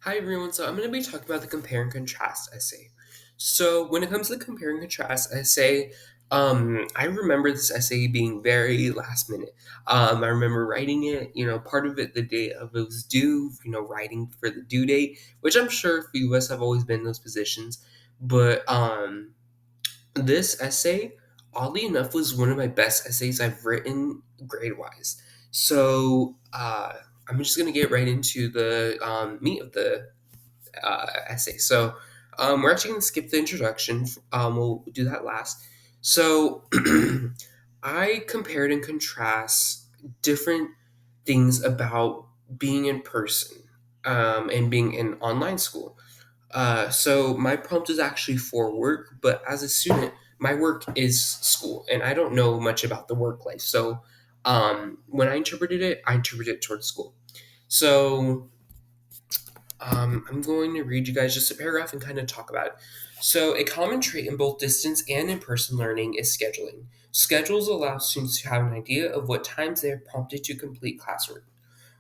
Hi everyone, so I'm going to be talking about the compare and contrast essay. So when it comes to the compare and contrast essay, I remember this essay being very last minute. I remember writing it, part of it the day of it was due, writing for the due date, which I'm sure a few of us have always been in those positions. But this essay, oddly enough, was one of my best essays I've written grade wise. So I'm just going to get right into the meat of the essay. So we're actually going to skip the introduction. We'll do that last. So I compared and contrast different things about being in person and being in online school. So my prompt is actually for work, but as a student, my work is school, and I don't know much about the work life. So when I interpreted it towards school. So I'm going to read you guys just a paragraph and kind of talk about it. So, a common trait in both distance and in person learning is scheduling. Schedules allow students to have an idea of what times they are prompted to complete classwork.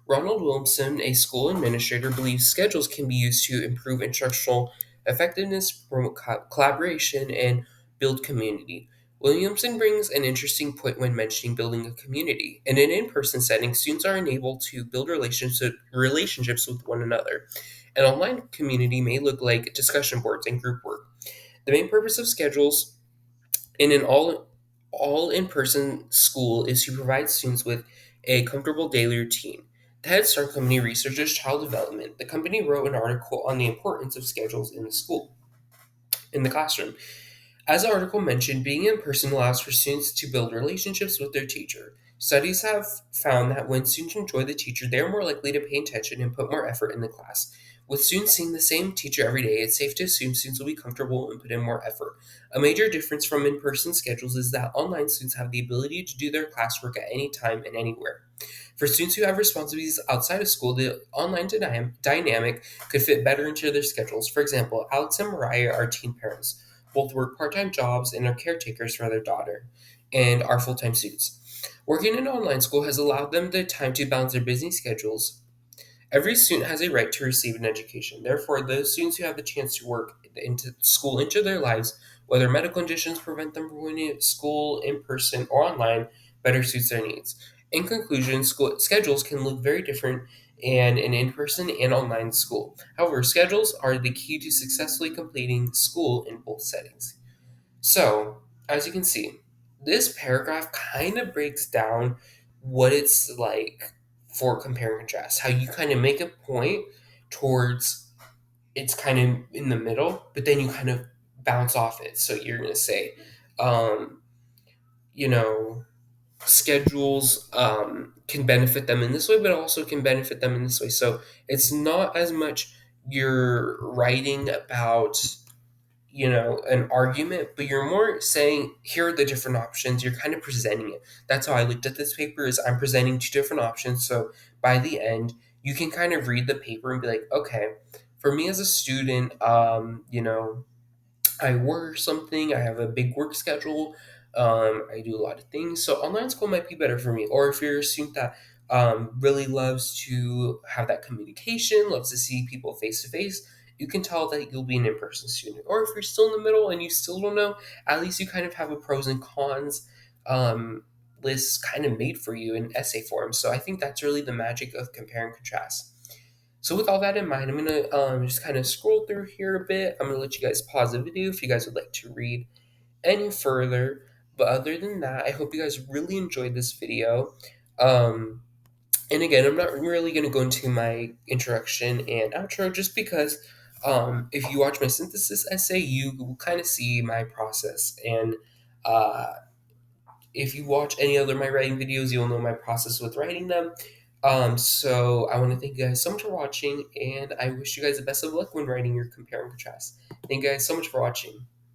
Ronald Williamson, a school administrator, believes schedules can be used to improve instructional effectiveness, promote collaboration, and build community. Williamson brings an interesting point when mentioning building a community. In an in person setting, students are enabled to build relationships with one another. An online community may look like discussion boards and group work. The main purpose of schedules in an all in-person school is to provide students with a comfortable daily routine. The Head Start company researches child development. The company wrote an article on the importance of schedules in the school, in the classroom. As the article mentioned, being in person allows for students to build relationships with their teacher. Studies have found that when students enjoy the teacher, they are more likely to pay attention and put more effort in the class. With students seeing the same teacher every day, it's safe to assume students will be comfortable and put in more effort. A major difference from in person schedules is that online students have the ability to do their classwork at any time and anywhere. For students who have responsibilities outside of school, the online dynamic could fit better into their schedules. For example, Alex and Mariah are teen parents. Both work part time jobs and are caretakers for their daughter and are full time students. Working in online school has allowed them the time to balance their busy schedules. Every student has a right to receive an education. Therefore, those students who have the chance to work into school into their lives, whether medical conditions prevent them from going to school in person or online, better suits their needs. In conclusion, school schedules can look very different in an in-person and online school. However, schedules are the key to successfully completing school in both settings. So, as you can see, this paragraph kind of breaks down what it's like for compare and contrast. How you kind of make a point towards it's kind of in the middle, but then you kind of bounce off it. So you're going to say, um, you know, schedules can benefit them in this way, but also can benefit them in this way. So it's not as much you're writing about an argument, but you're more saying, here are the different options. You're kind of presenting it. That's how I looked at this paper is I'm presenting two different options. So by the end, you can kind of read the paper and be like, okay, for me as a student, I work or something, I have a big work schedule, I do a lot of things. So online school might be better for me. Or if you're a student that really loves to have that communication, loves to see people face to face, you can tell that you'll be an in person student. Or if you're still in the middle and you still don't know, at least you kind of have a pros and cons um, list kind of made for you in essay form. So I think that's really the magic of compare and contrast. So with all that in mind, I'm gonna just kind of scroll through here a bit. I'm gonna let you guys pause the video if you guys would like to read any further. But other than that, I hope you guys really enjoyed this video. Um, and again, I'm not really gonna go into my introduction and outro just because if you watch my synthesis essay, you will kind of see my process. And uh, if you watch any other of my writing videos, you'll know my process with writing them. So I want to thank you guys so much for watching, and I wish you guys the best of luck when writing your compare and contrast. Thank you guys so much for watching.